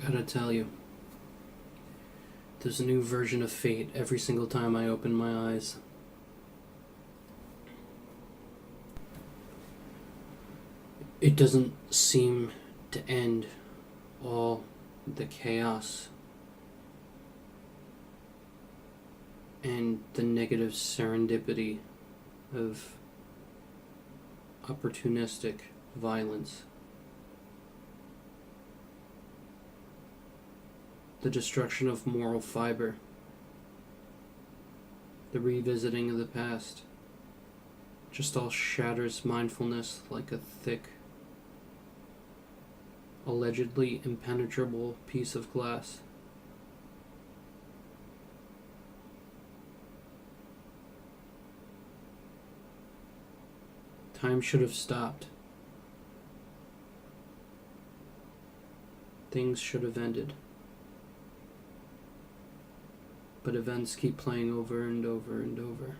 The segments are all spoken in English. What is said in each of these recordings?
Gotta tell you, there's a new version of fate every single time I open my eyes. It doesn't seem to end all the chaos and the negative serendipity of opportunistic violence. The destruction of moral fiber, the revisiting of the past, just all shatters mindfulness like a thick, allegedly impenetrable piece of glass. Time should have stopped. Things should have ended. But events keep playing over and over and over.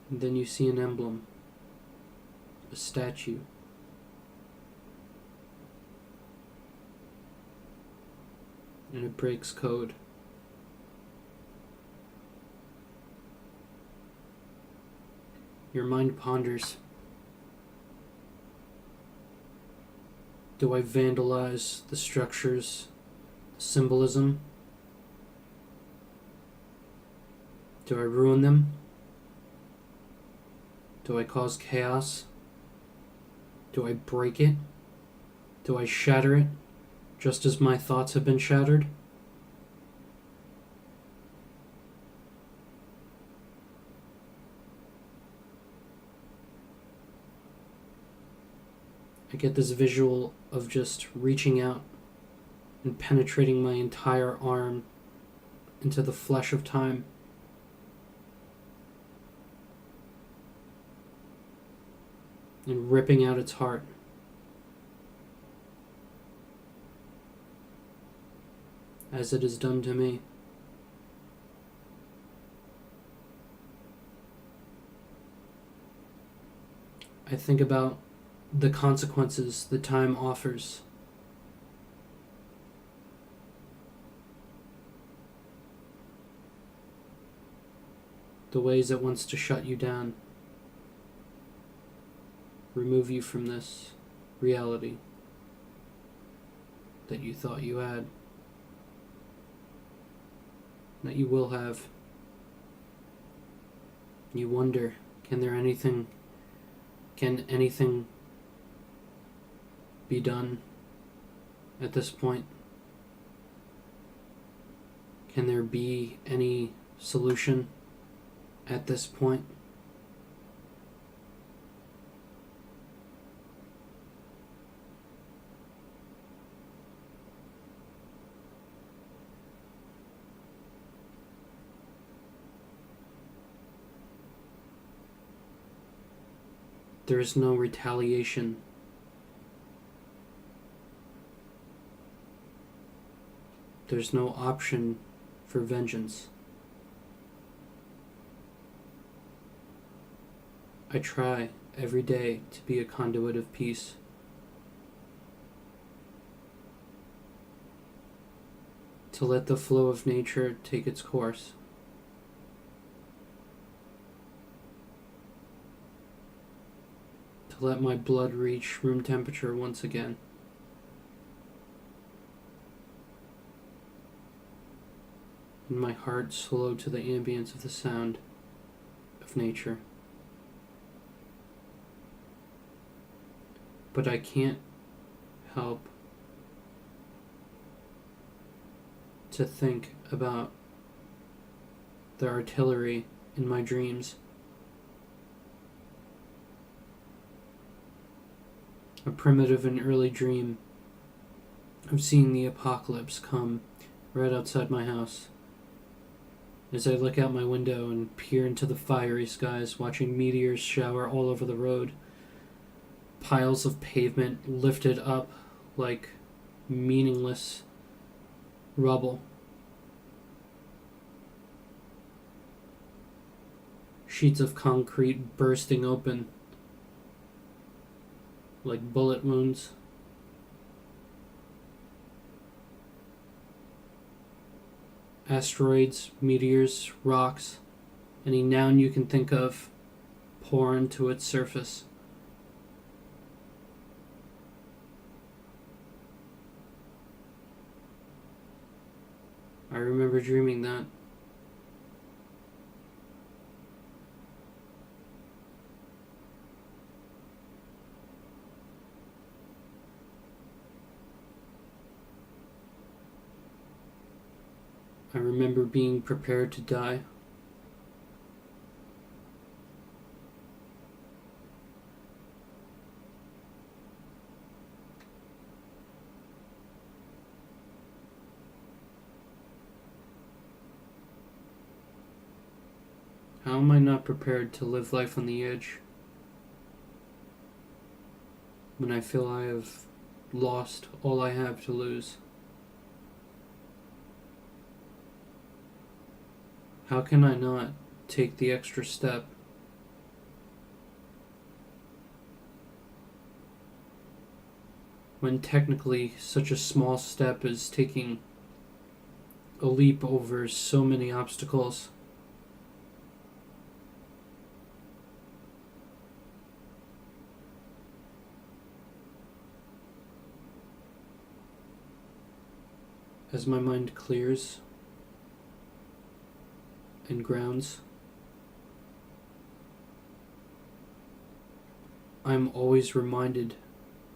And then you see an emblem, a statue. And it breaks code. Your mind ponders. Do I vandalize the structures, the symbolism? Do I ruin them? Do I cause chaos? Do I break it? Do I shatter it, just as my thoughts have been shattered? I get this visual of just reaching out and penetrating my entire arm into the flesh of time. And ripping out its heart. As it has done to me. I think about the consequences that time offers. The ways it wants to shut you down. Remove you from this reality that you thought you had. That you will have. You wonder, can anything be done at this point? Can there be any solution at this point? There is no retaliation. There's no option for vengeance. I try every day to be a conduit of peace. To let the flow of nature take its course. To let my blood reach room temperature once again. And my heart slow to the ambience of the sound of nature. But I can't help to think about the artillery in my dreams. A primitive and early dream of seeing the apocalypse come right outside my house. As I look out my window and peer into the fiery skies, watching meteors shower all over the road, piles of pavement lifted up like meaningless rubble. Sheets of concrete bursting open like bullet wounds. Asteroids, meteors, rocks, any noun you can think of pour into its surface. I remember dreaming that. I remember being prepared to die. How am I not prepared to live life on the edge when I feel I have lost all I have to lose? How can I not take the extra step when technically such a small step is taking a leap over so many obstacles? As my mind clears and grounds, I'm always reminded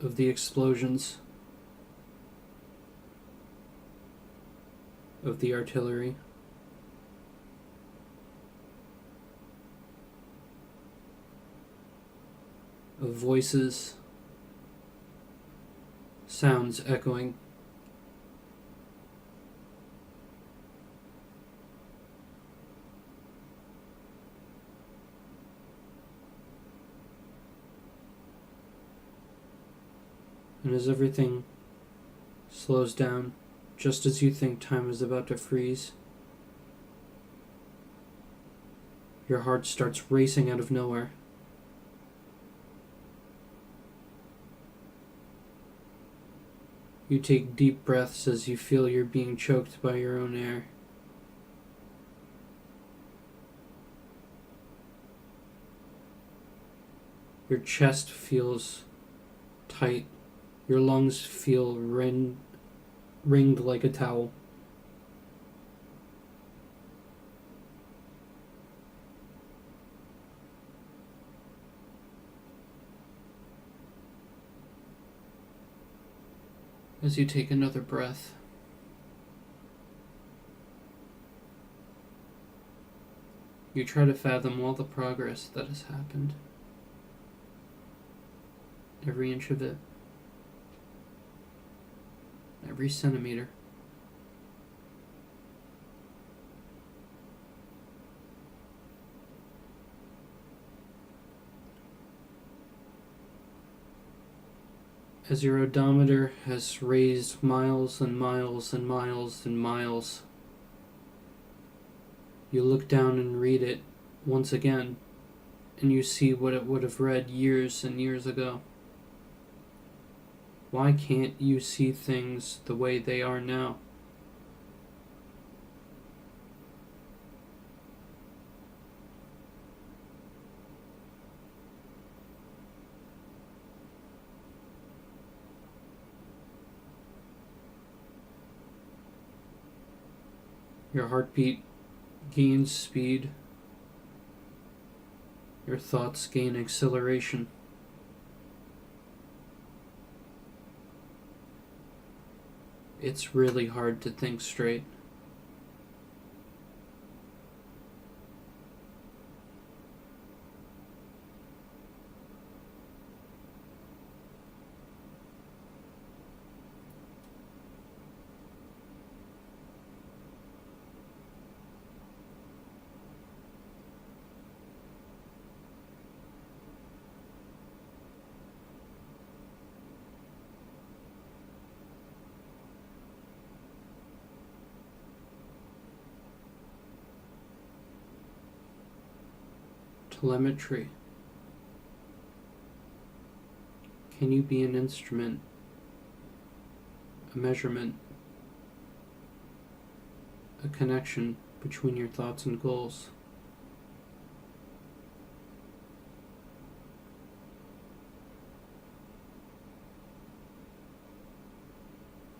of the explosions of the artillery, of voices, sounds echoing. And as everything slows down, just as you think time is about to freeze, your heart starts racing out of nowhere. You take deep breaths as you feel you're being choked by your own air. Your chest feels tight. Your lungs feel ringed like a towel. As you take another breath, you try to fathom all the progress that has happened. Every inch of it. Every centimeter. As your odometer has raised miles and miles and miles and miles, you look down and read it once again, and you see what it would have read years and years ago. Why can't you see things the way they are now? Your heartbeat gains speed. Your thoughts gain acceleration. It's really hard to think straight. Telemetry Can you be an instrument, a measurement, a connection between your thoughts and goals?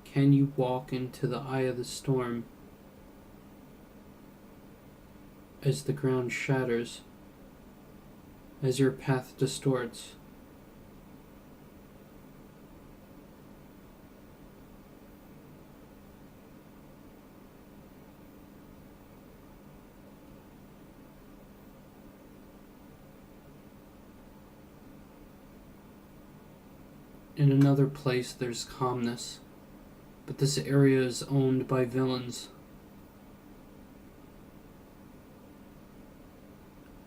Can you walk into the eye of the storm as the ground shatters, as your path distorts? In another place there's calmness, but this area is owned by villains,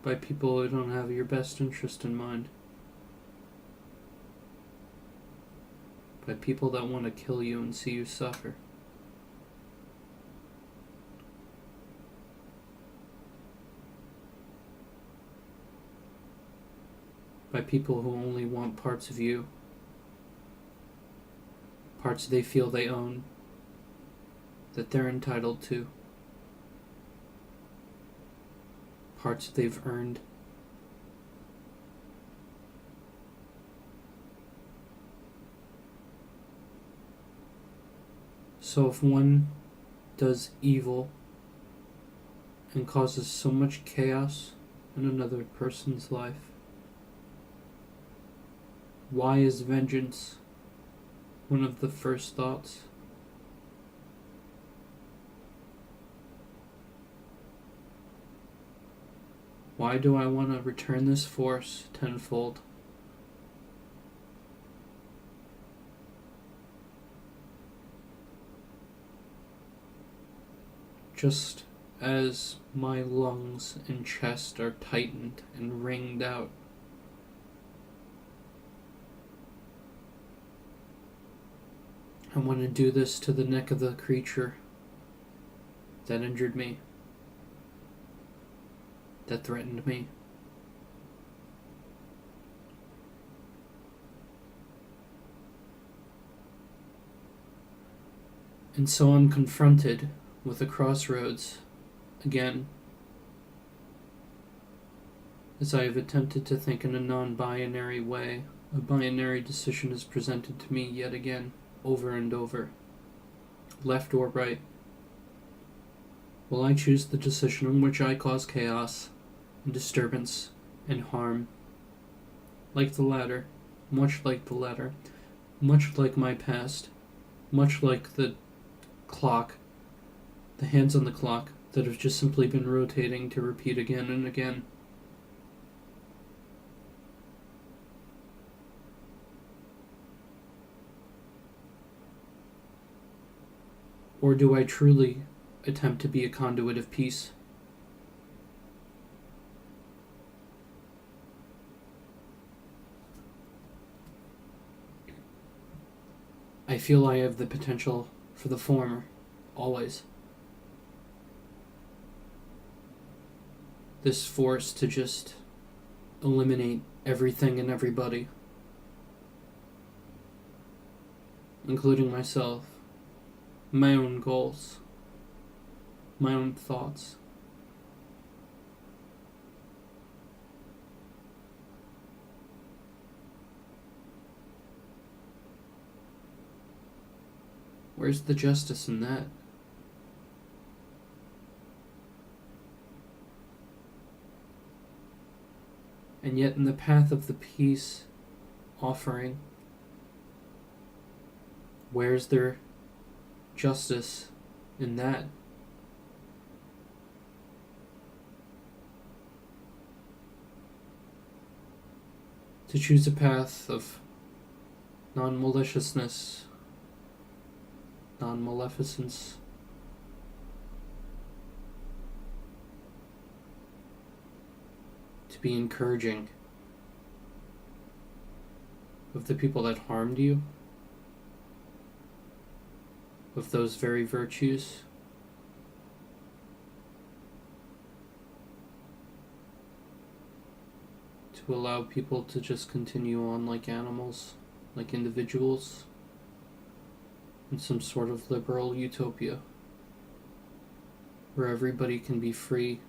by people who don't have your best interest in mind, by people that want to kill you and see you suffer. By people who only want parts of you, parts they feel they own, that they're entitled to, parts they've earned. So if one does evil and causes so much chaos in another person's life, why is vengeance one of the first thoughts? Why do I want to return this force tenfold? Just as my lungs and chest are tightened and wringed out, I want to do this to the neck of the creature that injured me, that threatened me. And so I'm confronted with a crossroads again, as I have attempted to think in a non-binary way. A binary decision is presented to me yet again, over and over. Left or right? Will I choose the decision in which I cause chaos and disturbance and harm? Like the latter, much like the latter, much like my past, much like the clock, the hands on the clock that have just simply been rotating to repeat again and again. Or do I truly attempt to be a conduit of peace? I feel I have the potential for the former, always. This force to just eliminate everything and everybody, including myself, my own goals, my own thoughts. Where's the justice in that? And yet in the path of the peace offering, where's there justice in that? To choose a path of non-maliciousness, non-maleficence, to be encouraging of the people that harmed you, of those very virtues, to allow people to just continue on like animals like individuals, in some sort of liberal utopia where everybody can be free.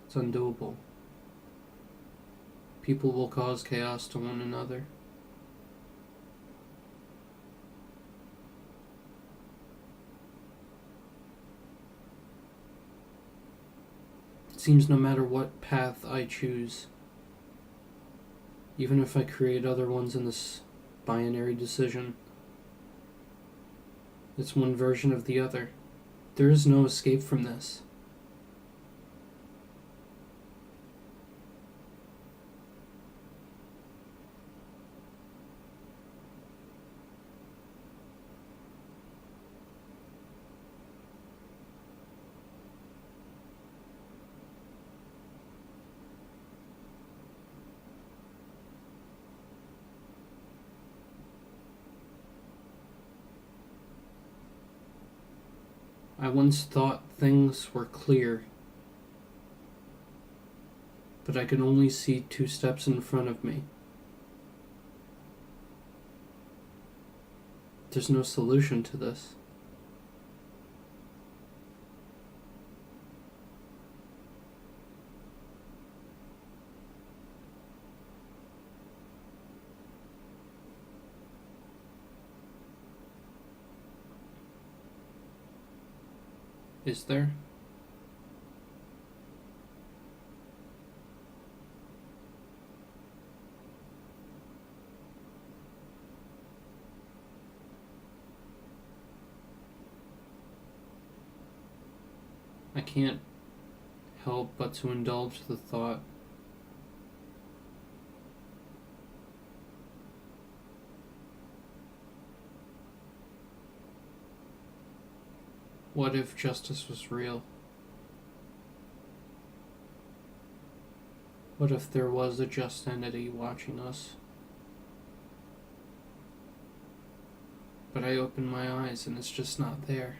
It's undoable. People will cause chaos to one another. It seems no matter what path I choose, even if I create other ones in this binary decision, it's one version of the other. There is no escape from this. I once thought things were clear, but I could only see 2 steps in front of me. There's no solution to this. Is there? I can't help but to indulge the thought. What if justice was real? What if there was a just entity watching us? But I open my eyes and it's just not there.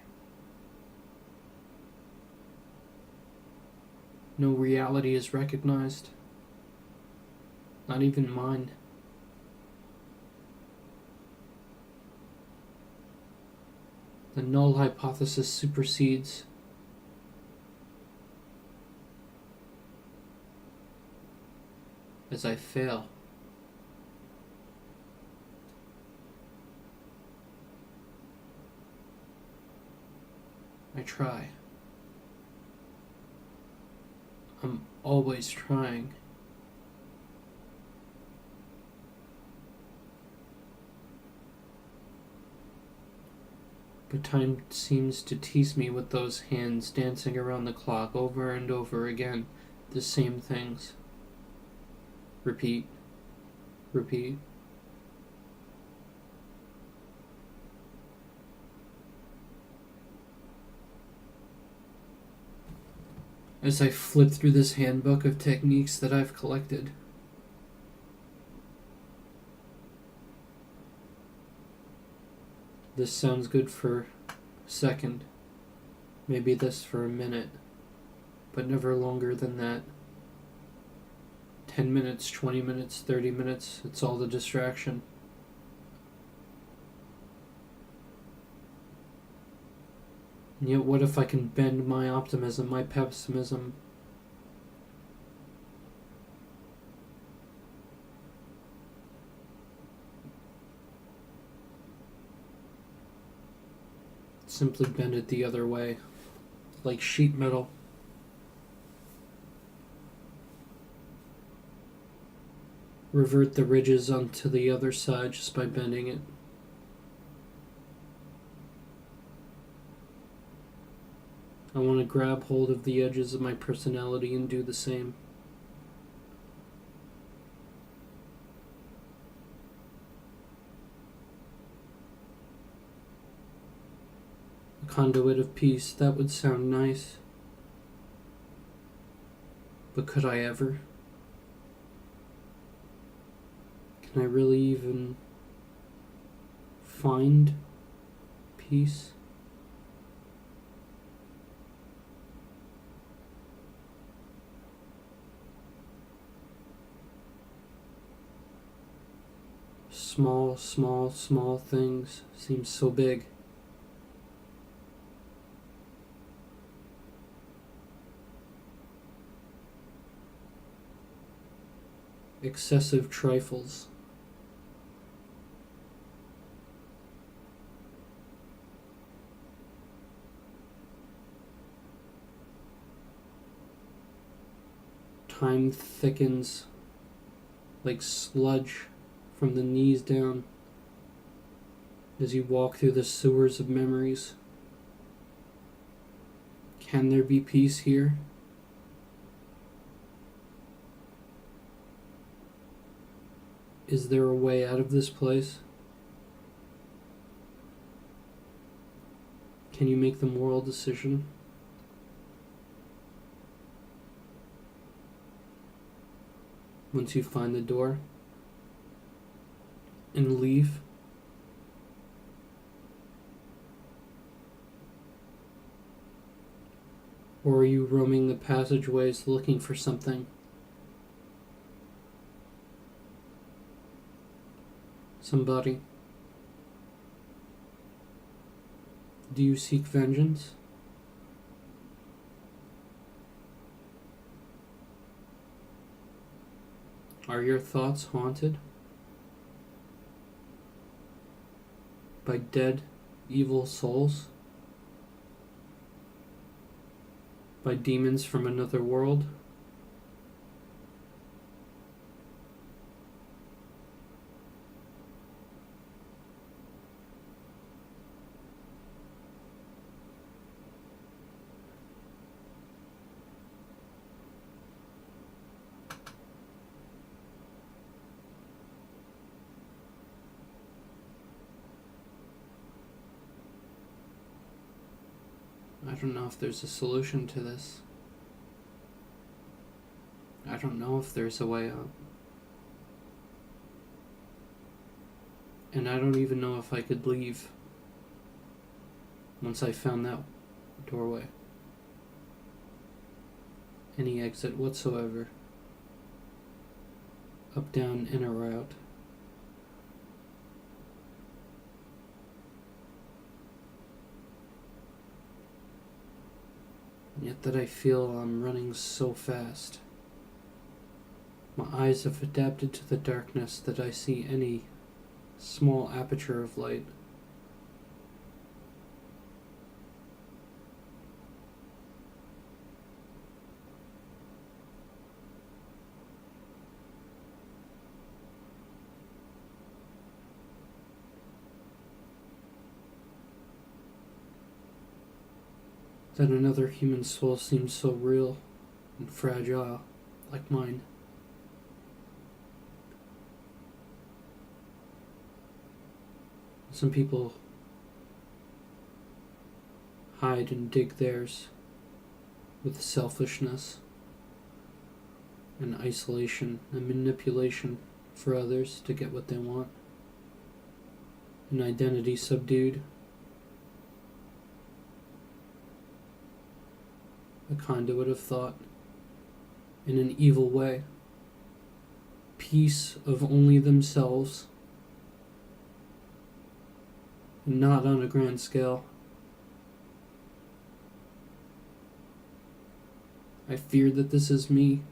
No reality is recognized. Not even mine. The null hypothesis supersedes. As I fail. I try. I'm always trying. But time seems to tease me with those hands dancing around the clock over and over again, the same things. Repeat, repeat. As I flip through this handbook of techniques that I've collected, this sounds good for a second, maybe this for a minute, but never longer than that. 10 minutes, 20 minutes, 30 minutes, it's all the distraction. And yet what if I can bend my optimism, my pessimism? Simply bend it the other way, like sheet metal. Revert the ridges onto the other side just by bending it. I want to grab hold of the edges of my personality and do the same. A conduit of peace, that would sound nice. But could I ever? Can I really even find peace? small, small, small things seem so big. Excessive trifles. Time thickens like sludge from the knees down as you walk through the sewers of memories. Can there be peace here? Is there a way out of this place? Can you make the moral decision? Once you find the door and leave? Or are you roaming the passageways looking for something? Somebody? Do you seek vengeance? Are your thoughts haunted by dead, evil souls? By demons from another world? I don't know if there's a solution to this. I don't know if there's a way out. And I don't even know if I could leave once I found that doorway. Any exit whatsoever. Up, down, in, or out. Yet that I feel I'm running so fast. My eyes have adapted to the darkness that I see any small aperture of light. That another human soul seems so real and fragile, like mine. Some people hide and dig theirs with selfishness and isolation and manipulation for others to get what they want. An identity subdued. A conduit of thought in an evil way. Peace of only themselves, not on a grand scale. I fear that this is me.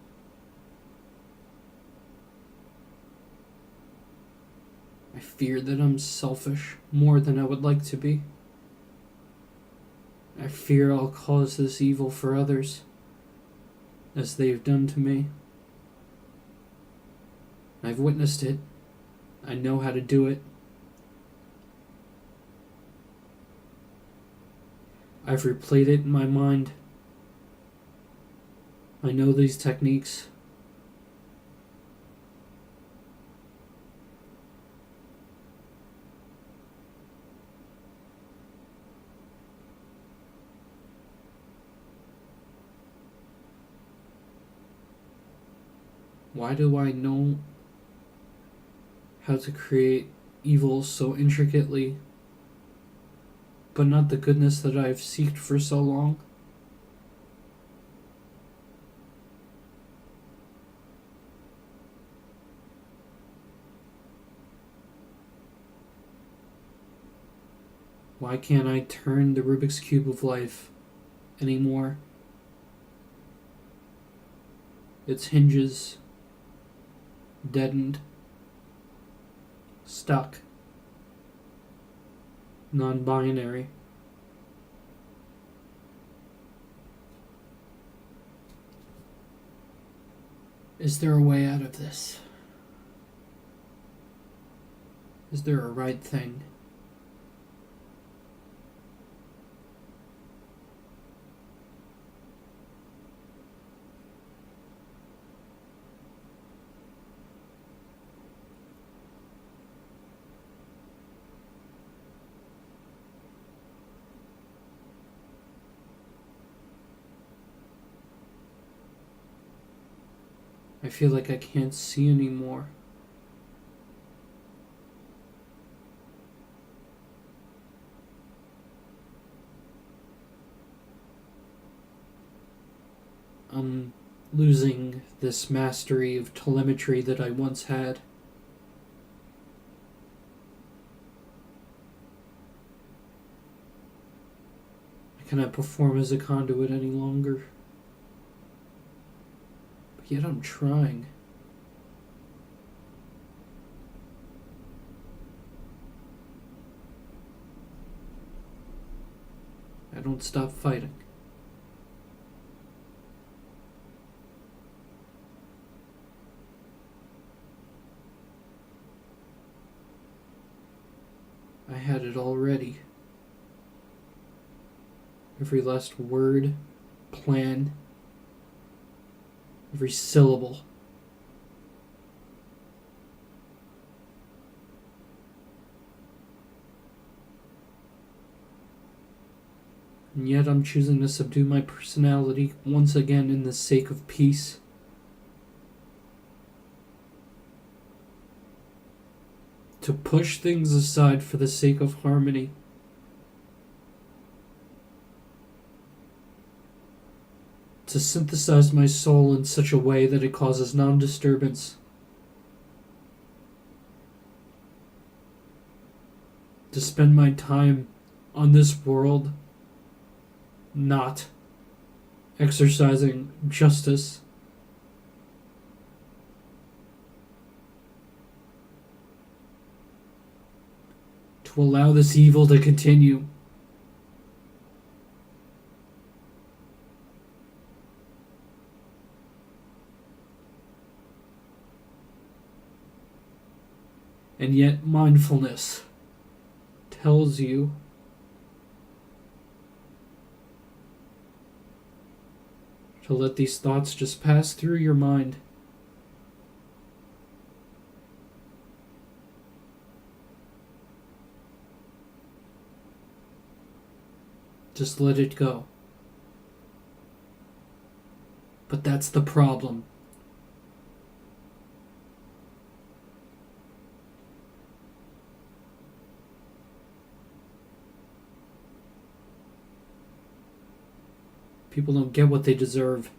I fear that I'm selfish more than I would like to be. I fear I'll cause this evil for others, as they've done to me. I've witnessed it. I know how to do it. I've replayed it in my mind. I know these techniques. Why do I know how to create evil so intricately, but not the goodness that I've sought for so long? Why can't I turn the Rubik's Cube of life anymore? Its hinges deadened, stuck, non-binary. Is there a way out of this? Is there a right thing? I feel like I can't see anymore. I'm losing this mastery of telemetry that I once had. I cannot perform as a conduit any longer. But yet I'm trying. I don't stop fighting. I had it all ready. Every last word, plan, every syllable. And yet I'm choosing to subdue my personality once again in the sake of peace. To push things aside for the sake of harmony. To synthesize my soul in such a way that it causes non-disturbance. To spend my time on this world not exercising justice. To allow this evil to continue. And yet mindfulness tells you to let these thoughts just pass through your mind. Just let it go. But that's the problem. People don't get what they deserve.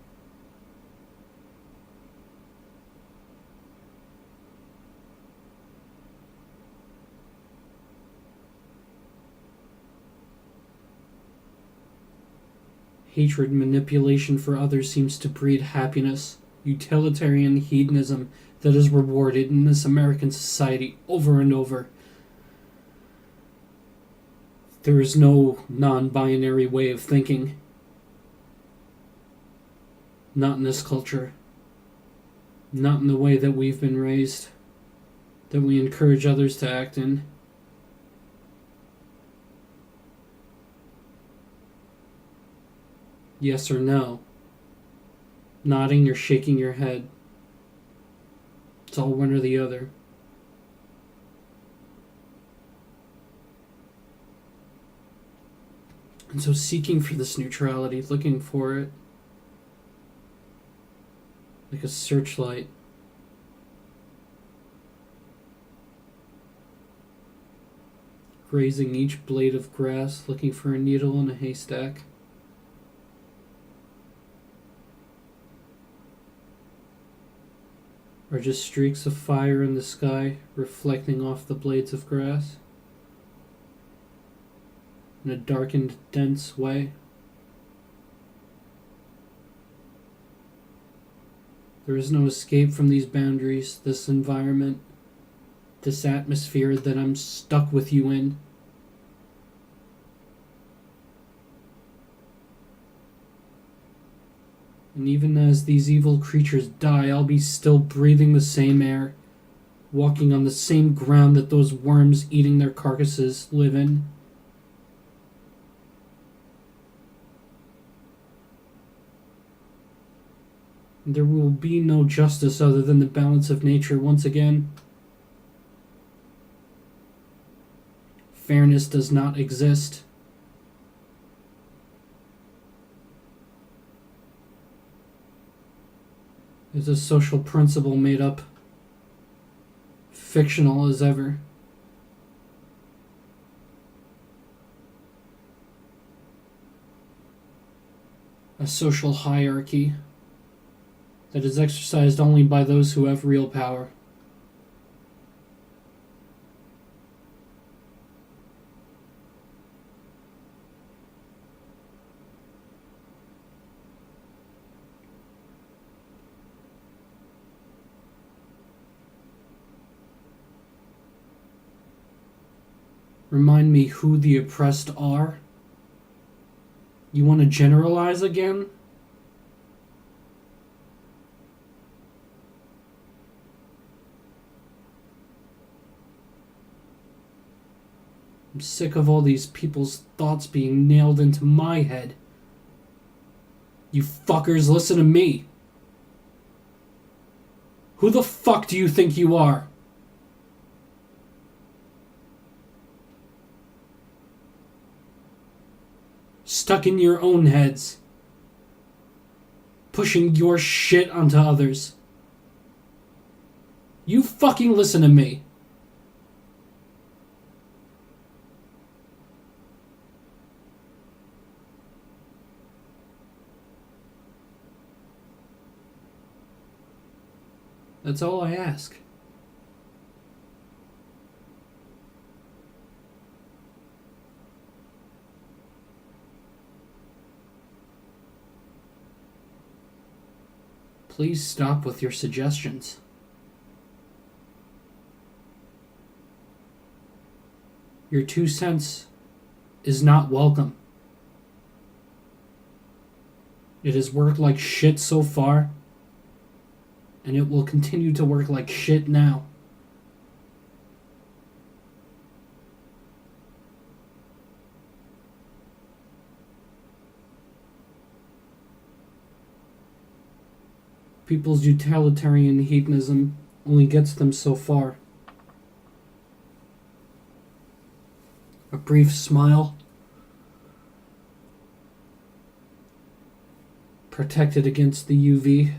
Hatred and manipulation for others seems to breed happiness, utilitarian hedonism that is rewarded in this American society over and over. There is no non-binary way of thinking. Not in this culture. Not in the way that we've been raised. That we encourage others to act in. Yes or no. Nodding or shaking your head. It's all one or the other. And so seeking for this neutrality, looking for it, like a searchlight. Grazing each blade of grass, looking for a needle in a haystack. Or just streaks of fire in the sky reflecting off the blades of grass. in a darkened, dense way. There is no escape from these boundaries, this environment, this atmosphere that I'm stuck with you in. And even as these evil creatures die, I'll be still breathing the same air, walking on the same ground that those worms eating their carcasses live in. There will be no justice other than the balance of nature once again. Fairness does not exist. It's a social principle made up, fictional as ever. A social hierarchy that is exercised only by those who have real power. Remind me who the oppressed are? You want to generalize again? I'm sick of all these people's thoughts being nailed into my head. You fuckers, listen to me. Who the fuck do you think you are? Stuck in your own heads, pushing your shit onto others. You fucking listen to me. That's all I ask. Please stop with your suggestions. Your 2 cents is not welcome. It has worked like shit so far, and it will continue to work like shit now. People's utilitarian hedonism only gets them so far. A brief smile, protected against the UV,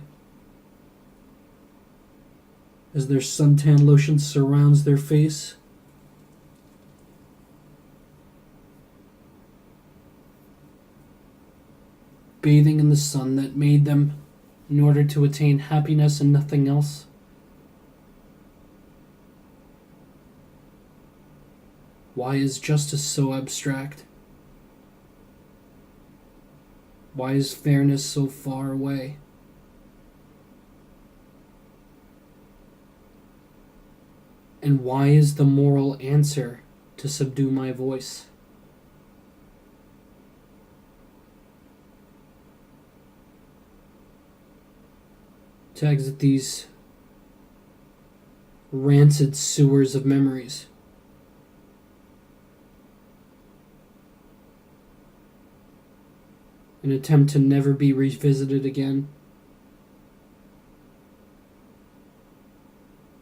as their suntan lotion surrounds their face. Bathing in the sun that made them in order to attain happiness and nothing else. Why is justice so abstract? Why is fairness so far away? And why is the moral answer to subdue my voice? To exit these rancid sewers of memories. An attempt to never be revisited again.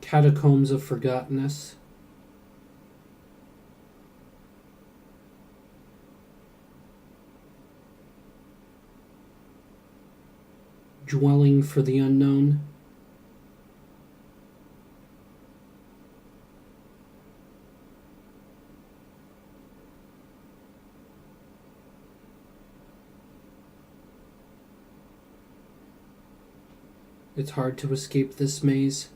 Catacombs of forgottenness. Dwelling for the unknown. It's hard to escape this maze.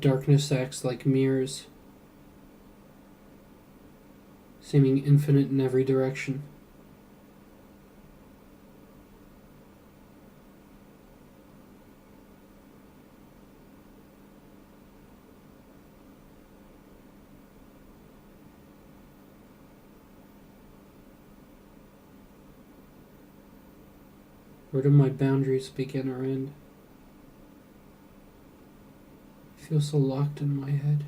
darkness acts like mirrors, seeming infinite in every direction. Where do my boundaries begin or end? I feel so locked in my head.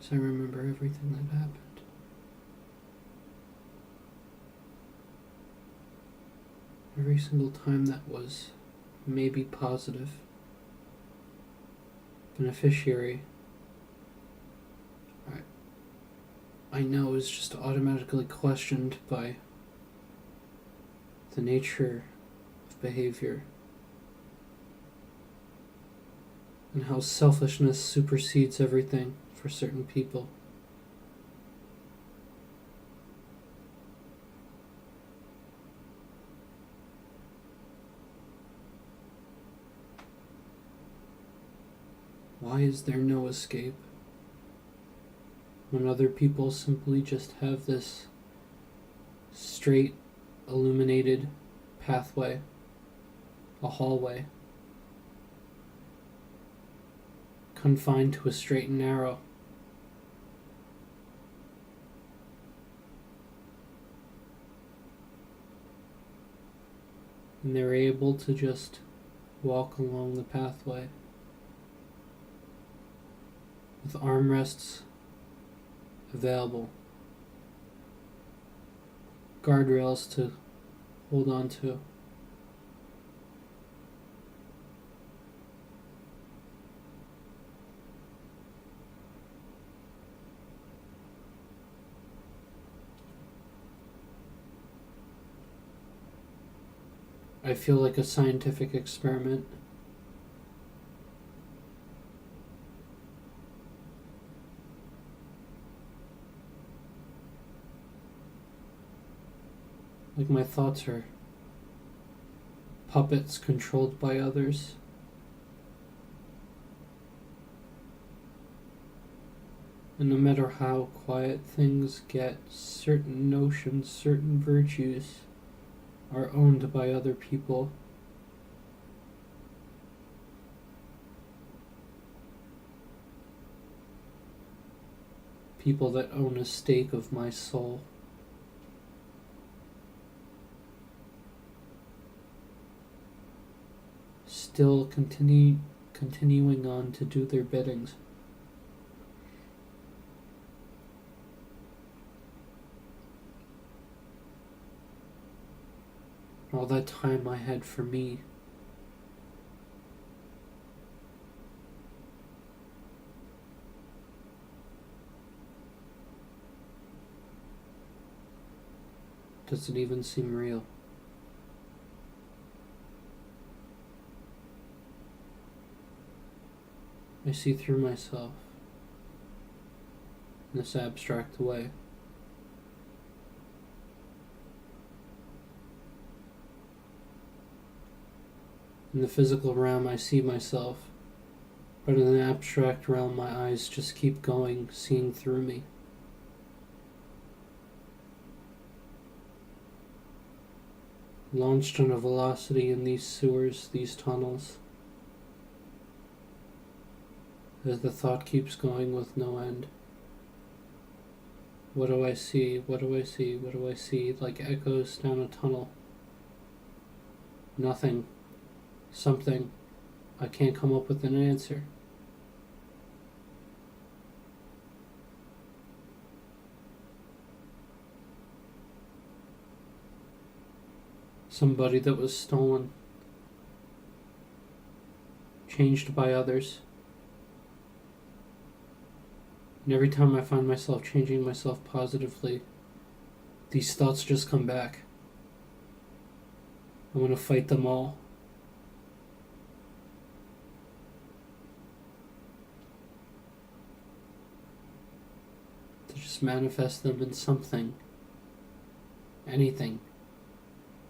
So I remember everything that happened. Every single time that was maybe positive. Beneficiary, I know is just automatically questioned by the nature of behavior and how selfishness supersedes everything for certain people. Why is there no escape when other people simply just have this straight, illuminated pathway, a hallway, confined to a straight and narrow? And they're able to just walk along the pathway with armrests available, guardrails to hold on to. I feel like a scientific experiment. Like my thoughts are puppets controlled by others. And no matter how quiet things get, certain notions, certain virtues are owned by other people. People that own a stake of my soul. Still continuing on to do their biddings. All that time I had for me. Does it even seem real? I see through myself in this abstract way. In the physical realm, I see myself, but in the abstract realm, my eyes just keep going, seeing through me. Launched on a velocity in these sewers, these tunnels, as the thought keeps going with no end. What do I see? What do I see? What do I see? Like echoes down a tunnel. Nothing. Something. I can't come up with an answer. Somebody that was stolen. Changed by others. And every time I find myself changing myself positively, these thoughts just come back. I want to fight them all. just manifest them in something, anything,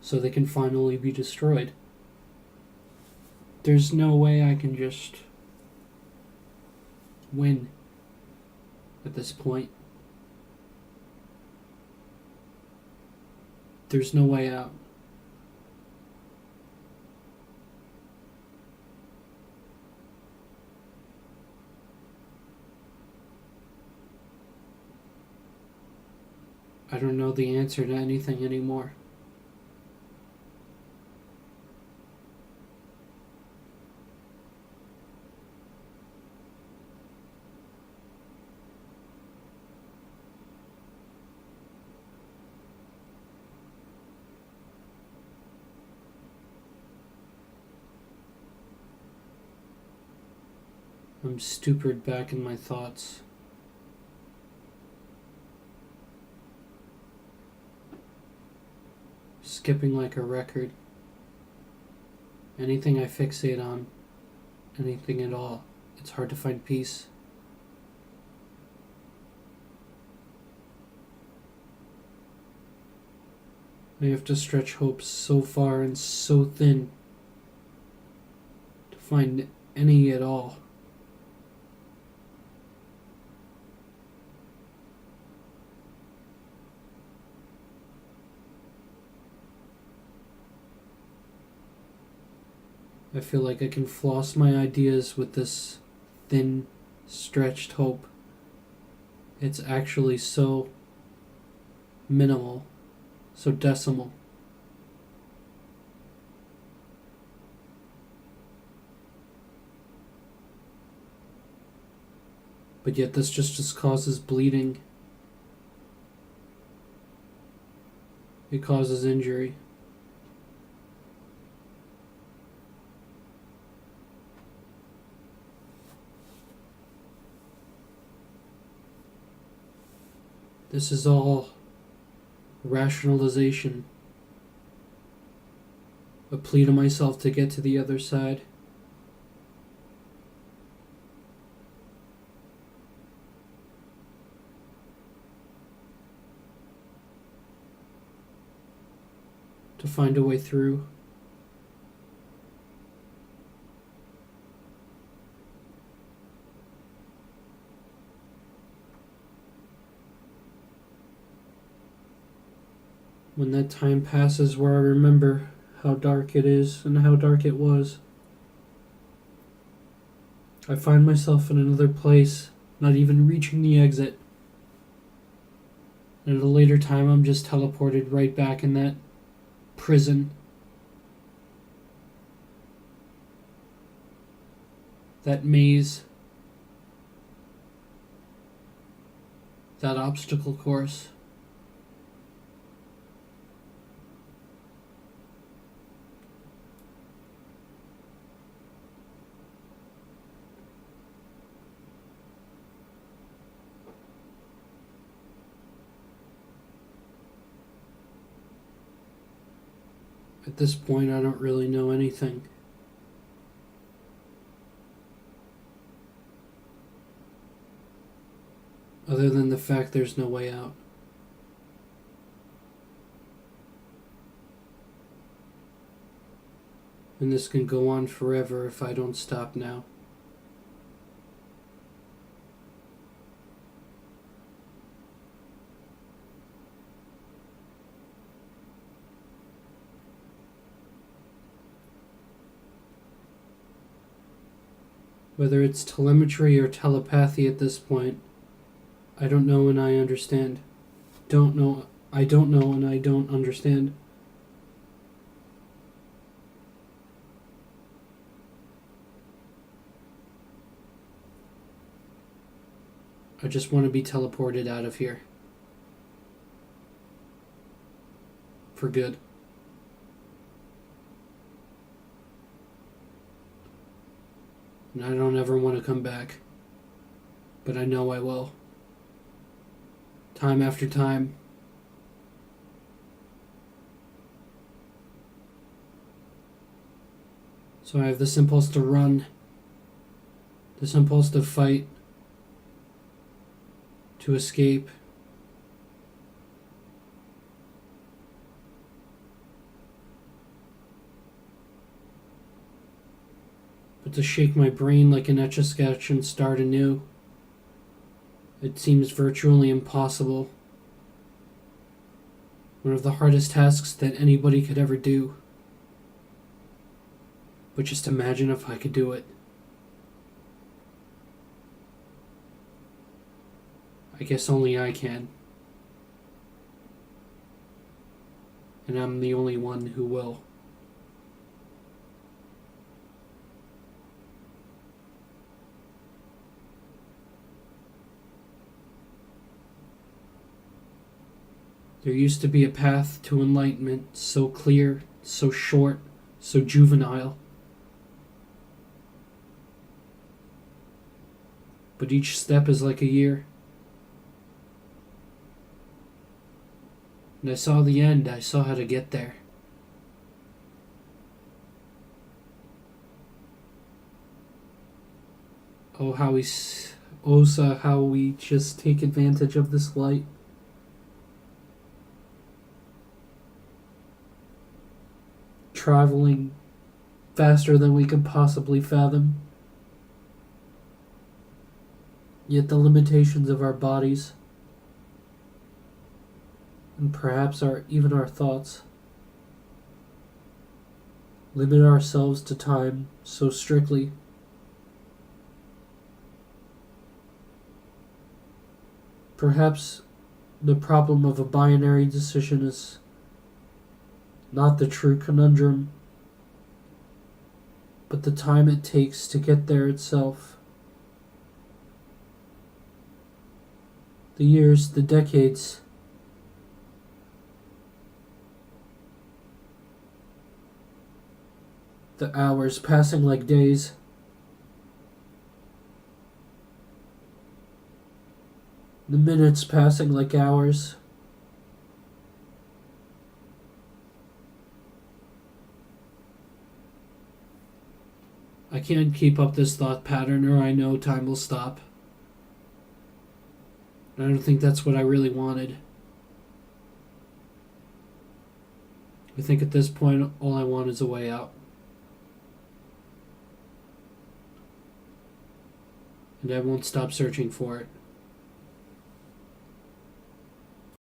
so they can finally be destroyed. There's no way I can just win at this point. There's no way out. I don't know the answer to anything anymore. I'm stupid back in my thoughts. Skipping like a record. Anything I fixate on, anything at all, it's hard to find peace. I have to stretch hope so far and so thin to find any at all. I feel like I can floss my ideas with this thin, stretched hope. It's actually so minimal, so decimal. But yet this just causes bleeding. It causes injury. This is all rationalization. A plea to myself to get to the other side. To find a way through. When that time passes where I remember how dark it is and how dark it was, I find myself in another place, not even reaching the exit. And at a later time, I'm just teleported right back in that prison. That maze. That obstacle course. At this point, I don't really know anything. Other than the fact there's no way out. And this can go on forever if I don't stop now. Whether it's telemetry or telepathy at this point, I don't know and I understand. Don't know, I don't know and I don't understand. I just want to be teleported out of here. For good. And I don't ever want to come back. But I know I will. Time after time. So I have this impulse to run. This impulse to fight. To escape. to shake my brain like an Etch-a-Sketch and start anew. It seems virtually impossible. One of the hardest tasks that anybody could ever do. But just imagine if I could do it. I guess only I can. And I'm the only one who will. There used to be a path to enlightenment so clear, so short, so juvenile. But each step is like a year. And I saw the end, I saw how to get there. How we just take advantage of this light. Traveling faster than we can possibly fathom. Yet the limitations of our bodies, and perhaps even our thoughts, limit ourselves to time so strictly. Perhaps the problem of a binary decision is not the true conundrum, but the time it takes to get there itself. The years, the decades, the hours passing like days. The minutes passing like hours. I can't keep up this thought pattern or I know time will stop. I don't think that's what I really wanted. I think at this point all I want is a way out. And I won't stop searching for it.